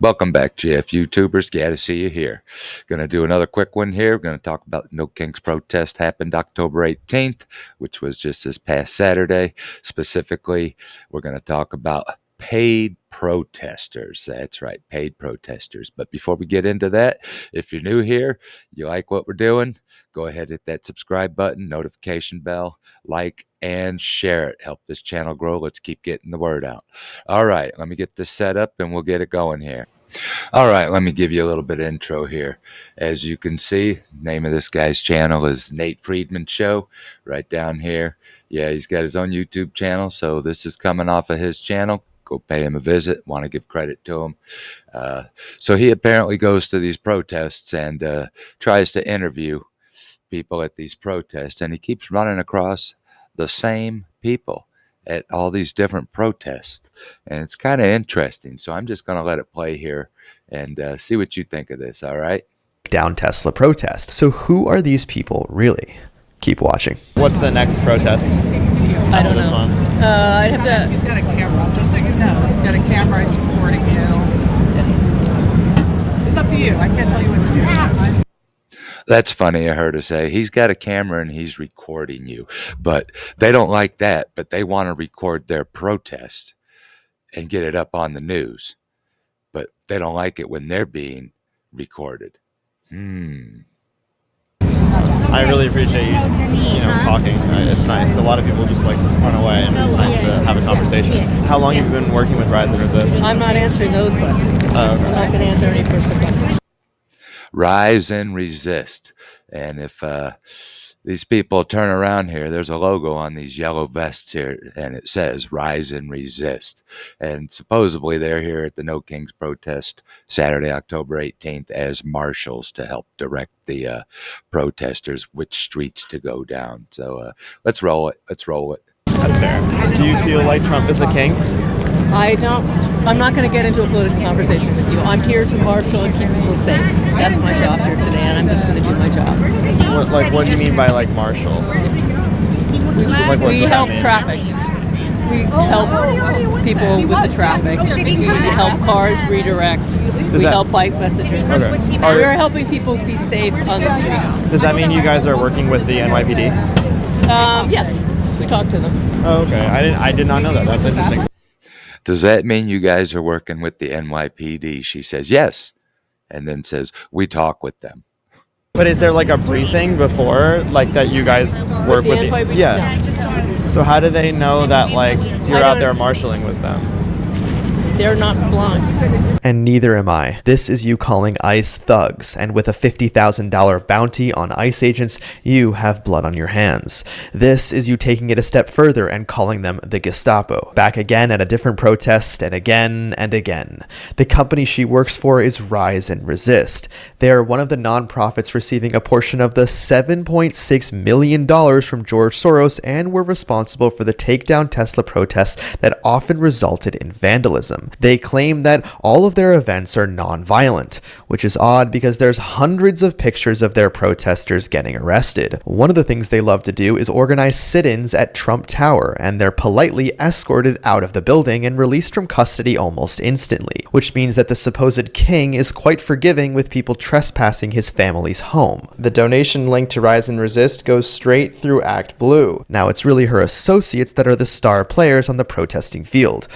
Welcome back, G.F.U. tubers. Glad to see you here. Going to do another quick one here. We're going to talk about the No Kings protest happened October 18th, which was just this past Saturday. Specifically, we're going to talk about paid protesters. That's right, paid protesters. But before we get into that, if you're new here, you like what we're doing, go ahead, hit that subscribe button, notification bell, like, and share it. Help this channel grow. Let's keep getting the word out. All right, let me get this set up and we'll get it going here. All right, let me give you a little bit of intro here. As you can see, name of this guy's channel is Nate Friedman Show, right down here. Yeah, he's got his own YouTube channel, so this is coming off of his channel. Go pay him a visit. Want to give credit to him. So he apparently goes to these protests and tries to interview people at these protests, and he keeps running across the same people at all these different protests, and it's kind of interesting. So I'm just going to let it play here and see what you think of this. All right. Down Tesla protest. So who are these people really? Keep watching. What's the next protest? I don't this know. one. I'd have to. He's got a camera, just so you know. He's got a camera, he's recording you. It's up to you. I can't tell you what to do. That's funny of her to say. He's got a camera and he's recording you. But they don't like that, but they want to record their protest and get it up on the news. But they don't like it when they're being recorded. I really appreciate you talking. It's nice. A lot of people just like run away, and it's nice to have a conversation. How long have you been working with Rise and Resist? I'm not answering those questions. Okay. I'm not going to answer any personal questions. Rise and resist. And if these people turn around here, there's a logo on these yellow vests here, and it says rise and resist. And supposedly they're here at the No Kings protest Saturday, October 18th as marshals to help direct the protesters which streets to go down. So let's roll it. Let's roll it. That's fair. Do you feel like Trump is a king? I don't. I'm not going to get into a political conversation with you. I'm here to marshal and keep people safe. That's my job here today, and I'm just going to do my job. What do you mean by like marshal? Like, what We does that help mean? traffics. We help people with the traffic. We help cars redirect. We that- help bike messengers. Okay. We're helping people be safe on the streets. Does that mean you guys are working with the NYPD? Yes, we talk to them. Oh, okay. I did not know that. That's interesting. Does that mean you guys are working with the NYPD? She says yes, and then says we talk with them. But is there like a briefing before, like that you guys work the with NYPD? Yeah. So how do they know that like you're out don't- there marshaling with them? They're not blind. And neither am I. This is you calling ICE thugs, and with a $50,000 bounty on ICE agents, you have blood on your hands. This is you taking it a step further and calling them the Gestapo. Back again at a different protest, and again and again. The company she works for is Rise and Resist. They are one of the nonprofits receiving a portion of the $7.6 million from George Soros and were responsible for the takedown Tesla protests that often resulted in vandalism. They claim that all of their events are non-violent, which is odd because there's hundreds of pictures of their protesters getting arrested. One of the things they love to do is organize sit-ins at Trump Tower, and they're politely escorted out of the building and released from custody almost instantly, which means that the supposed king is quite forgiving with people trespassing his family's home. The donation link to Rise and Resist goes straight through Act Blue. Now it's really her associates that are the star players on the protesting field.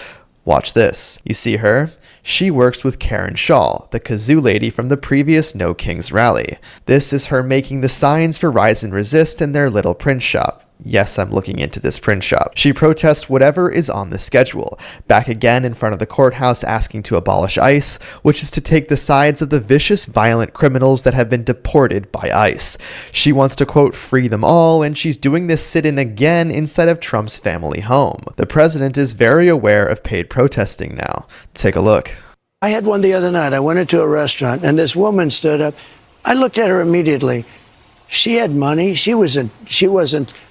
Watch this. You see her? She works with Karen Shaw, the kazoo lady from the previous No Kings rally. This is her making the signs for Rise and Resist in their little print shop. Yes, I'm looking into this print shop. She protests whatever is on the schedule. Back again in front of the courthouse asking to abolish ICE, which is to take the sides of the vicious, violent criminals that have been deported by ICE. She wants to, quote, free them all, and she's doing this sit-in again inside of Trump's family home. The president is very aware of paid protesting now. Take a look. I had one the other night. I went into a restaurant, and this woman stood up. I looked at her immediately. She had money. She wasn't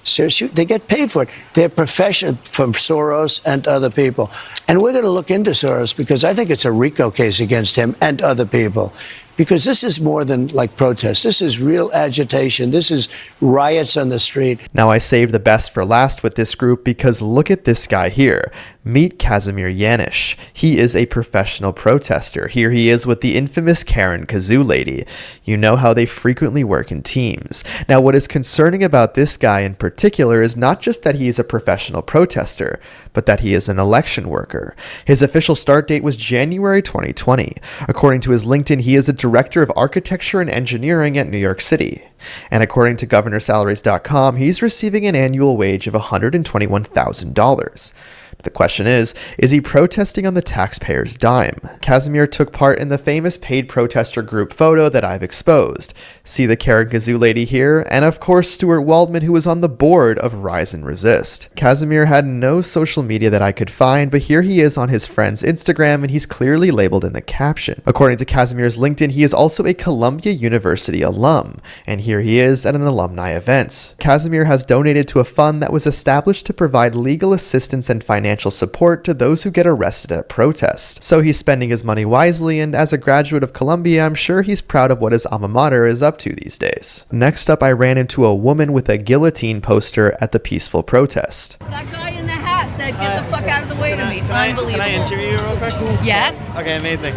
serious. They get paid for it. They're professional from Soros and other people. And we're going to look into Soros because I think it's a RICO case against him and other people. because this is more than like protest. This is real agitation. This is riots on the street. Now, I saved the best for last with this group because look at this guy here. Meet Casimir Yanish. He is a professional protester. Here he is with the infamous Karen Kazoo lady. You know how they frequently work in teams. Now, what is concerning about this guy in particular is not just that he is a professional protester, but that he is an election worker. His official start date was January 2020. According to his LinkedIn, he is a director of architecture and engineering at New York City. And according to governorsalaries.com, he's receiving an annual wage of $121,000. The question is he protesting on the taxpayer's dime? Casimir took part in the famous paid protester group photo that I've exposed. See the Karen Kazoo lady here? And of course, Stuart Waldman, who was on the board of Rise and Resist. Casimir had no social media that I could find, but here he is on his friend's Instagram, and he's clearly labeled in the caption. According to Casimir's LinkedIn, he is also a Columbia University alum, and here he is at an alumni event. Casimir has donated to a fund that was established to provide legal assistance and financial support to those who get arrested at protests. So he's spending his money wisely, and as a graduate of Columbia, I'm sure he's proud of what his alma mater is up to these days. Next up, I ran into a woman with a guillotine poster at the peaceful protest. That guy in the hat said, "Get the fuck out of the way" to me. Unbelievable. Can I interview you real quick? Yes. Okay, amazing.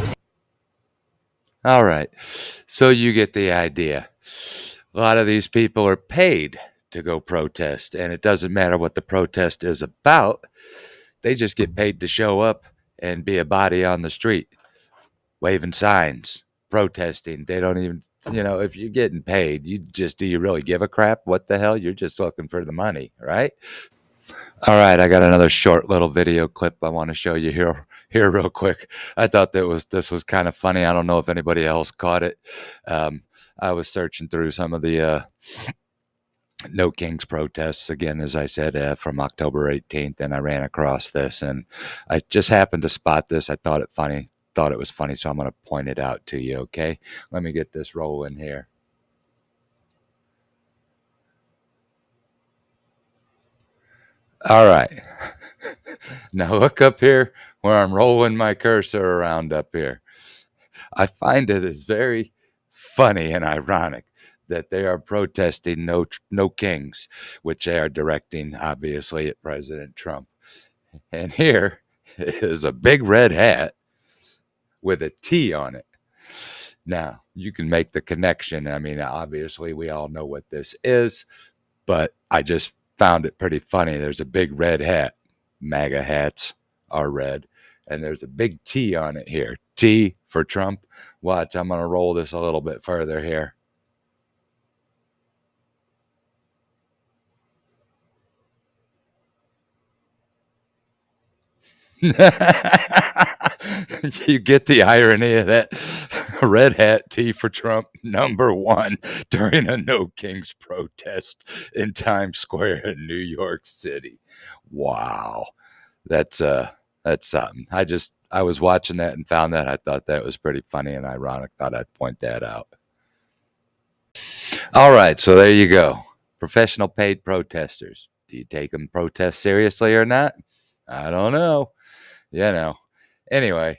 All right. So you get the idea. A lot of these people are paid to go protest, and it doesn't matter what the protest is about. They just get paid to show up and be a body on the street, waving signs, protesting. They don't even, if you're getting paid, do you really give a crap? What the hell? You're just looking for the money, right? All right, I got another short little video clip I want to show you here real quick. I thought this was kind of funny. I don't know if anybody else caught it. I was searching through some of the No Kings protests again, as I said, from October 18th, and I ran across this, and I just happened to spot this. I thought it was funny, so I'm going to point it out to you. Okay, let me get this rolling here. All right. Now look up here where I'm rolling my cursor around up here. I find it is very funny and ironic that they are protesting no kings, which they are directing obviously at President Trump. And here is a big red hat with a T on it. Now, you can make the connection. I mean, obviously we all know what this is, but I just found it pretty funny. There's a big red hat. MAGA hats are red. And there's a big T on it here. T for Trump. Watch, I'm going to roll this a little bit further here. You get the irony of that. Red hat T for Trump, #1 during a No Kings protest in Times Square in New York City. Wow. That's something. I was watching that and found that. I thought that was pretty funny and ironic. Thought I'd point that out. All right, so there you go. Professional paid protesters. Do you take them protest seriously or not? I don't know. Anyway,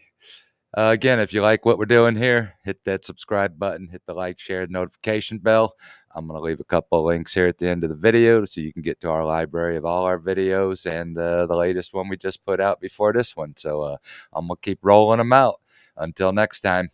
again, if you like what we're doing here, hit that subscribe button, hit the like, share, notification bell. I'm going to leave a couple of links here at the end of the video so you can get to our library of all our videos and the latest one we just put out before this one. So I'm going to keep rolling them out. Until next time.